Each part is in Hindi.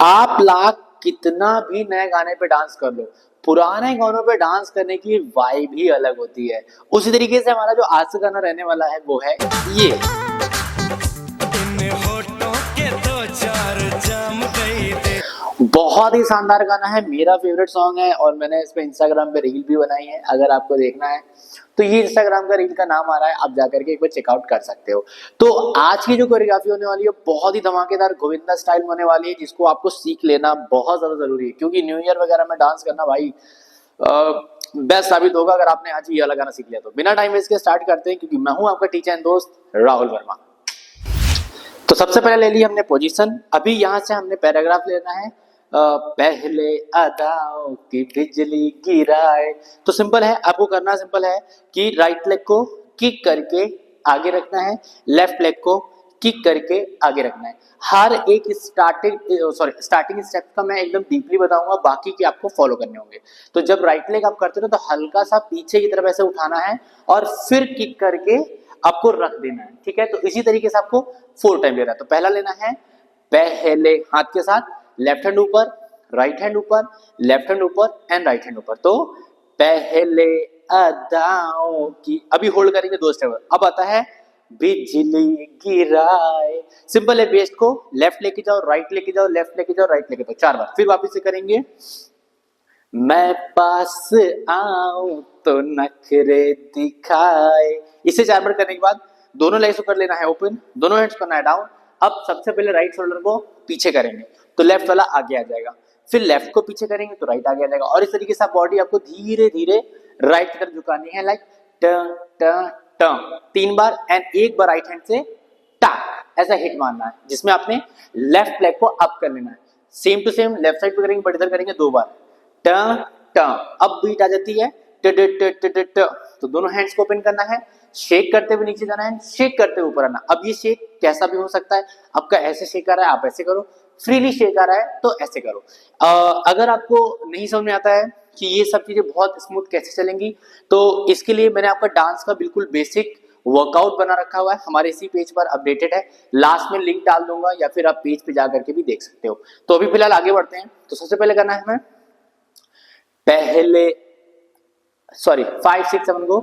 आप लाख कितना भी नए गाने पे डांस कर लो, पुराने गानों पे डांस करने की वाइब ही अलग होती है। उसी तरीके से हमारा जो आज का गाना रहने वाला है वो है ये। बहुत ही शानदार गाना है, मेरा फेवरेट सॉन्ग है और मैंने इस पे इंस्टाग्राम पे रील भी बनाई है। अगर आपको देखना है तो ये इंस्टाग्राम का रील का नाम आ रहा है, आप जाकर के एक बार चेकआउट कर सकते हो। तो आज की जो कोरियोग्राफी होने वाली है बहुत ही धमाकेदार गोविंदा स्टाइल होने वाली है, जिसको आपको सीख लेना बहुत ज्यादा जरूरी है, क्योंकि न्यू ईयर वगैरह में डांस करना भाई बेस्ट साबित होगा अगर आपने आज ये वाला गाना सीख लिया तो। बिना टाइम वेस्ट के स्टार्ट करते हैं, क्योंकि मैं हूं आपका टीचर एंड दोस्त राहुल वर्मा। तो सबसे पहले ले ली हमने पोजीशन, अभी यहाँ से हमने पैराग्राफ लेना है। पहले अदाओं की बिजली गिराए। तो सिंपल है, आपको करना सिंपल है कि राइट लेग को किक करके आगे रखना है, लेफ्ट लेग को किक करके आगे रखना है। हर एक स्टार्टिंग स्टेप का मैं एकदम डीपली बताऊंगा, बाकी के आपको फॉलो करने होंगे। तो जब राइट लेग आप करते हो तो हल्का सा पीछे की तरफ ऐसे उठाना है और फिर किक करके आपको रख देना है, ठीक है। तो इसी तरीके से आपको 4 टाइम लेना है। तो पहला लेना है पहले हाथ के साथ, लेफ्ट हैंड ऊपर, राइट हैंड ऊपर, लेफ्ट हैंड ऊपर एंड राइट हैंड ऊपर। तो पहले अदाओं की, अभी होल्ड करेंगे 2 स्टेप। अब आता है बिजली गिराए। सिंपल है, बेस्ट को लेफ्ट लेके जाओ, राइट लेके जाओ, लेफ्ट लेके जाओ, राइट लेके जाओ 4 बार। फिर वापस से करेंगे मैं पास आऊं तो नखरे दिखाए। इसे 4 बार करने के बाद दोनों लेग्स को कर लेना है ओपन, दोनों हैंड्स करना है डाउन। अब सबसे पहले राइट शोल्डर को पीछे करेंगे तो लेफ्ट वाला आगे आ जाएगा, फिर लेफ्ट को पीछे करेंगे तो राइट आगे आ जाएगा। और इस तरीके से आप बॉडी आपको धीरे धीरे राइट की तरफ झुकानी है, like turn turn turn 3 bar and 1 bar right hand से टाक ऐसा हिट मारना है, जिसमें आपने लेफ्ट लेग को अप कर लेना है। Same to same left side पे करेंगे, बट इधर करेंगे 2 बार टर्न टर्न। अब बीट आ जाती है तो दोनों हैंड्स को ओपन करना है, शेक करते हुए नीचे जाना है, शेक करते हुए ऊपर आना। अब ये शेक कैसा भी हो सकता है, आपका ऐसे शेक आ रहा है आप ऐसे करो, फ्रीली शेक आ रहा है तो ऐसे करो। अगर आपको नहीं समझ में आता है कि ये सब चीजें बहुत स्मूथ कैसे चलेंगी, तो इसके लिए मैंने आपका डांस का बिल्कुल बेसिक वर्कआउट बना रखा हुआ है, हमारे इसी पेज पर अपडेटेड है। लास्ट में लिंक डाल दूंगा या फिर आप पेज पे जाकर के भी देख सकते हो। तो अभी फिलहाल आगे बढ़ते हैं। तो सबसे पहले करना है हमें पहले 5 6 7 को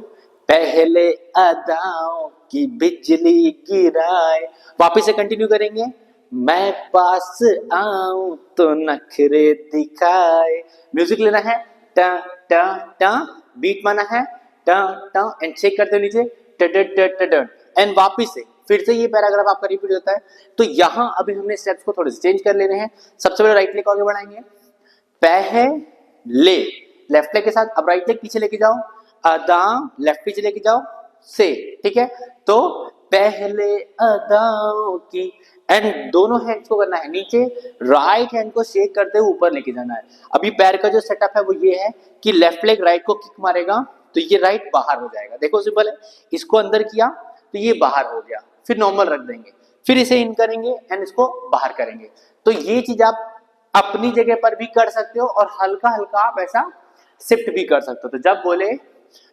पहले अदाओं की बिजली गिराए। वापिस से कंटिन्यू करेंगे मैं पास आऊं तो नखरे दिखाए। म्यूजिक लेना है टा टा टा, बीट माना है टा टा एंड चेक करते हुए नीचे एंड वापिस से फिर से ये पैराग्राफ आपका रिपीट होता है। तो यहाँ अभी हमने स्टेप्स को थोड़े से चेंज कर लेने हैं। सबसे पहले राइट लेग को आगे बढ़ाएंगे, पहले लेफ्ट लेग के साथ, अब राइट लेग पीछे लेके जाओ, अदा लेफ्ट पीछे लेके जाओ से, ठीक है। तो पहले अदाओं की एंड दोनों हैंड्स को करना है नीचे, राइट हैंड को शेक करते हुए ऊपर लेके जाना है। अभी पैर का जो सेटअप है वो ये है कि लेफ्ट लेग राइट को किक मारेगा तो ये राइट बाहर हो जाएगा। देखो सिंपल है, इसको अंदर किया तो ये बाहर हो गया, फिर नॉर्मल रख देंगे, फिर इसे इन करेंगे एंड इसको बाहर करेंगे। तो ये चीज आप अपनी जगह पर भी कर सकते हो और हल्का हल्का आप ऐसा शिफ्ट भी कर सकते हो। तो जब बोले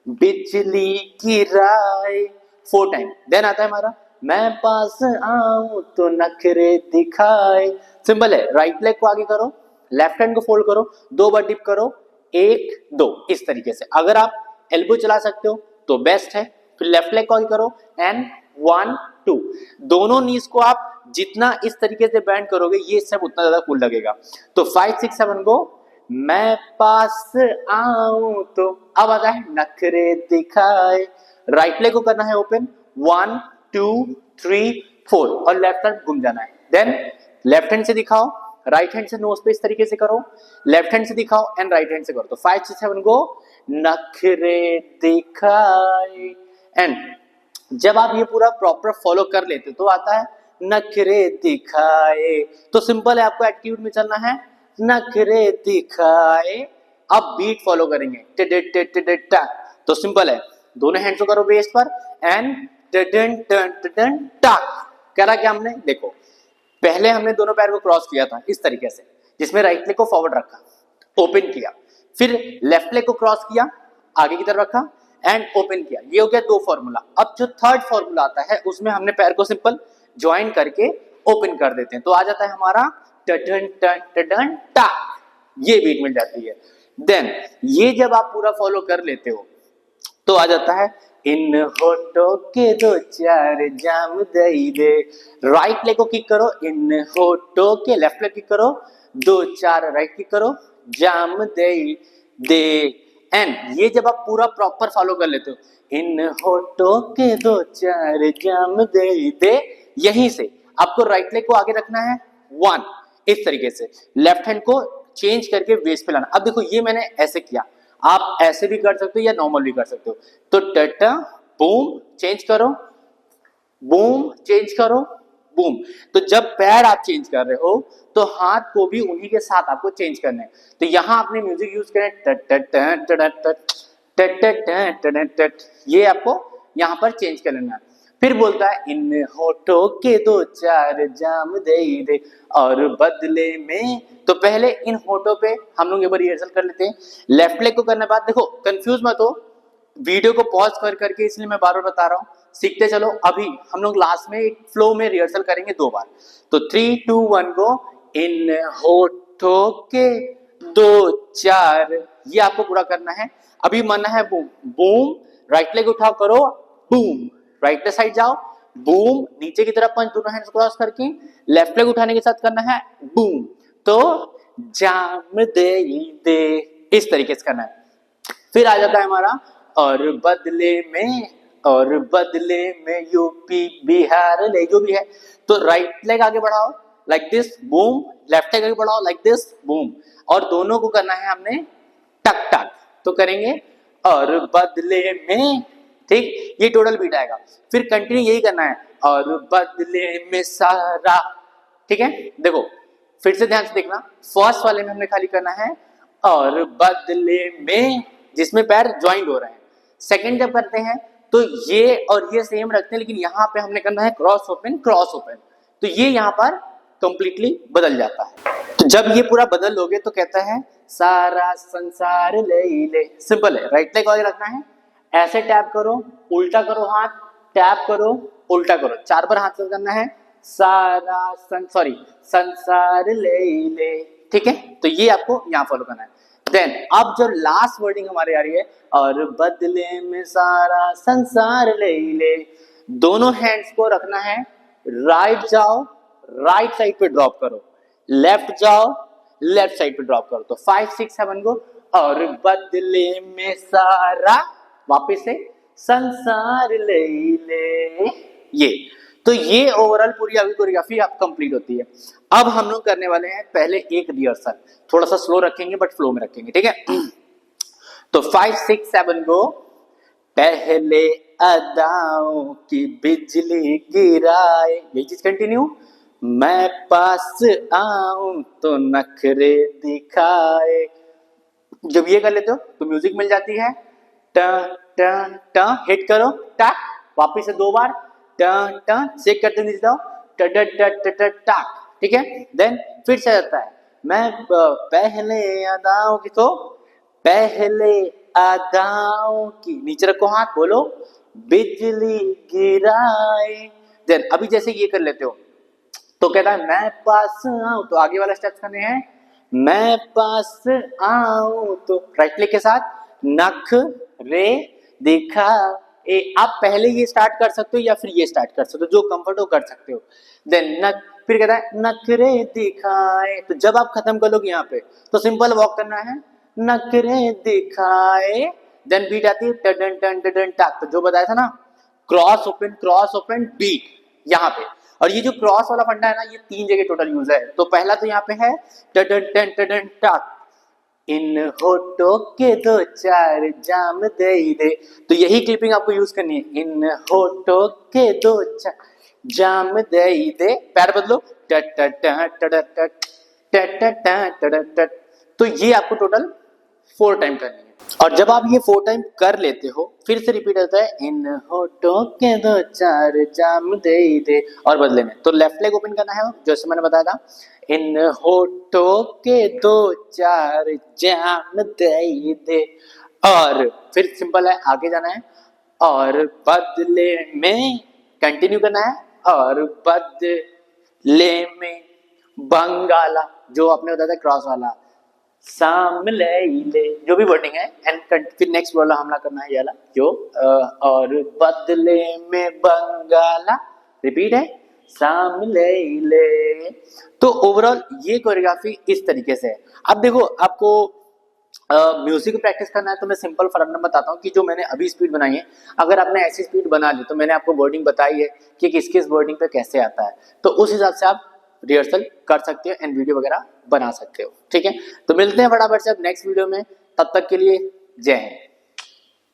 बिजली गिराए 4 टाइम, देन आता है हमारा मैं पास आऊं तो नखरे दिखाए। सिंपल है, राइट लेग को आगे करो, लेफ्ट हैंड को फोल्ड करो, 2 बार डिप करो, 1 2 इस तरीके से। अगर आप एल्बो चला सकते हो तो बेस्ट है। फिर लेफ्ट लेग को आगे करो एंड 1 2, दोनों नीज को आप जितना इस तरीके से बैंड करोगे ये सब उतना ज्यादा कूल लगेगा। तो 5 6 7 को मैं पास आऊं तो, अब आता है नखरे दिखाए। राइट लेग को करना है ओपन 1 2 3 4 और लेफ्ट हैंड घूम जाना है। देन लेफ्ट हैंड से दिखाओ, राइट हैंड से नोज पे इस तरीके से करो, लेफ्ट हैंड से दिखाओ एंड राइट हैंड से करो। तो 5 6 7 को नखरे दिखाए। एंड जब आप ये पूरा प्रॉपर फॉलो कर लेते तो आता है नखरे दिखाए। तो सिंपल है, आपको एटीट्यूड में चलना है नखरे दिखाए। अब बीट फॉलो करेंगे टा। तो सिंपल है, दोनों हैंड्स को करो बेस पर एंड टा। करा क्या हमने, देखो पहले हमने दोनों पैर को क्रॉस किया था इस तरीके से, जिसमें राइट लेग को फॉरवर्ड रखा, ओपन किया, फिर लेफ्ट लेग को क्रॉस किया, आगे की तरफ रखा एंड ओपन किया। ये हो गया 2 फॉर्मूला। अब जो थर्ड फॉर्मूला आता है उसमें हमने पैर को सिंपल ज्वाइन करके ओपन कर देते हैं। तो आ जाता है हमारा टडन टन टडन टा, ये बीट मिल जाती है। देन ये जब आप पूरा फॉलो कर लेते हो तो आ जाता है इन होठों के दो चार जाम दई दे। राइट लेग को किक करो, इन होठों के, लेफ्ट लेग किक करो, दो चार राइट किक करो, जाम दई दे। एंड ये जब आप पूरा प्रॉपर फॉलो कर लेते हो, इन होठों के दो चार जाम दई दे, यहीं से आपको राइट लेग को आगे रखना है 1, इस तरीके से लेफ्ट हैंड को चेंज करके वेस्ट पे लाना। अब देखो ये मैंने ऐसे किया, आप ऐसे भी कर सकते हो या नॉर्मल भी कर सकते हो। तो टटा बूम चेंज करो, बूम चेंज करो, बूम। तो जब पैर आप चेंज कर रहे हो तो हाथ को भी उन्हीं के साथ आपको चेंज करना है। तो यहां आपने म्यूजिक यूज करें टट टट टट टट टट टट टट, ये आपको यहां पर चेंज कर लेना है। फिर बोलता है इन होठों के दो चार जाम दे दे और बदले में। तो पहले इन होठों पे हम लोग एक बार रिहर्सल कर लेते हैं। लेफ्ट लेग को करने बाद देखो कंफ्यूज मत हो, वीडियो को पॉज कर करके, इसलिए मैं बार बार बता रहा हूँ, सीखते चलो। अभी हम लोग लास्ट में एक फ्लो में रिहर्सल करेंगे 2 बार। तो 3 2 1 गो। इन होठों के दो चार, ये आपको पूरा करना है। अभी मानना है बूम बूम, राइट लेग उठाओ करो बूम, राइट साइड जाओ बूम, नीचे की तरफ पंच दोनों हैंड्स क्रॉस करके, लेफ्ट लेग उठाने के साथ करना है बूम। तो जाम दे, इस तरीके से करना है। फिर आ जाता है हमारा और बदले में, और बदले में यूपी बिहार ले, जो भी है। तो राइट लेग आगे बढ़ाओ like this boom, left leg आगे बढ़ाओ लाइक दिस बूम, और दोनों को करना है हमने टक टक। तो करेंगे और बदले में, ठीक, ये टोटल बीट आएगा। फिर कंटिन्यू यही करना है और बदले में सारा, ठीक है। देखो फिर से ध्यान से देखना, फर्स्ट वाले में हमने खाली करना है और बदले में, जिसमें पैर ज्वाइंट हो रहे हैं। सेकंड जब करते हैं तो ये और ये सेम रखते हैं, लेकिन यहाँ पे हमने करना है क्रॉस ओपन क्रॉस ओपन। तो ये यहाँ पर कंप्लीटली बदल जाता है। तो जब ये पूरा बदल लोगे तो कहता है सारा संसार ले ले। सिंपल है, राइट लेग आगे रखना है, ऐसे टैप करो, उल्टा करो हाथ, टैप करो, उल्टा करो, 4 बार हाथ से करना है, सारा संसार ले ले, ठीक है। तो ये आपको यहाँ फॉलो करना है। देन अब जो लास्ट वर्डिंग हमारे आ रही है और बदले में सारा संसार ले ले, दोनों हैंड्स को रखना है, राइट जाओ, राइट साइड पे ड्रॉप करो, लेफ्ट जाओ, लेफ्ट साइड पे ड्रॉप करो। तो 5 6 7 गो और बदले में सारा, वापस से संसार ले ले, ये। तो ये ओवरऑल पूरी अभी कोरियोग्राफी आप कंप्लीट होती है। अब हम लोग करने वाले हैं पहले एक रिहर्सल, थोड़ा सा स्लो रखेंगे बट फ्लो में रखेंगे, ठीक है। तो 5 6 7 गो। पहले अदाओं की बिजली गिराए, यही चीज कंटिन्यू। मैं पास आऊं तो नखरे दिखाए। जब ये कर लेते हो तो म्यूजिक मिल जाती है, टन टन टन, हिट करो टक, वापिस से 2 बार टन टन, चेक करते नीचे जाओ टट टट टट टक, ठीक है। देन फिर से आता है मैं पहले अदाओं की, तो पहले अदाओं की, नीचे रखो हाथ, बोलो बिजली गिराए। देन अभी जैसे ये कर लेते हो तो कहता है मैं पास आऊं, तो आगे वाला स्टेप्स करने हैं, मैं पास आऊं तो राइट लेग के साथ नख रे दिखा ए। आप पहले ये स्टार्ट कर सकते हो या फिर ये स्टार्ट कर सकते हो, जो कंफर्ट हो कर सकते हो। देन नख, फिर कहता है नखरे दिखाए। तो जब आप खत्म कर लोगे यहाँ पे तो सिंपल वॉक करना है, नखरे दिखाए। देन बीट आती है टन टन टन टक। तो जो बताया था ना, क्रॉस ओपन बीट यहाँ पे। और ये जो क्रॉस वाला फंडा है ना, ये 3 जगह टोटल यूज है। तो पहला तो यहाँ पे है टन टन टन टक, इन होठों के दो चार जाम दे दे। तो यही क्लिपिंग आपको यूज करनी है, इन होठों के दो चार जाम दे दे। पैर बदलो टट टट टट टट टट टट टट। तो ये आपको टोटल 4 टाइम करनी है। और जब आप ये 4 टाइम कर लेते हो फिर से रिपीट होता है, इन होठों के दो चार जाम दे दे, और बदले में तो लेफ्ट लेग ओपन करना है जैसे मैंने बताया था, इन होठों के दो चार जाम दे दे। और फिर सिंपल है, आगे जाना है और बदले में कंटिन्यू करना है, और बदले में बंगाला, जो आपने बताया था क्रॉस वाला, सामले जो भी वर्डिंग है, एंड फिर नेक्स्ट वाला हमला करना है ये वाला जो और बदले में बंगाला, रिपीट है सामले ले। तो ओवरऑल ये कोरियोग्राफी इस तरीके से है। अब देखो आपको म्यूजिक की प्रैक्टिस करना है तो मैं सिंपल फॉर्मूला बताता हूँ कि जो मैंने अभी स्पीड बनाई है, अगर आपने ऐसी स्पीड बना ली तो मैंने आपको वर्डिंग बताई है कि किस किस वर्डिंग पे कैसे आता है, तो उस हिसाब से आप रिहर्सल कर सकते हो एंड वीडियो वगैरह बना सकते हो। ठीक है, तो मिलते हैं फटाफट से अब नेक्स्ट वीडियो में, तब तक के लिए जय हिंद।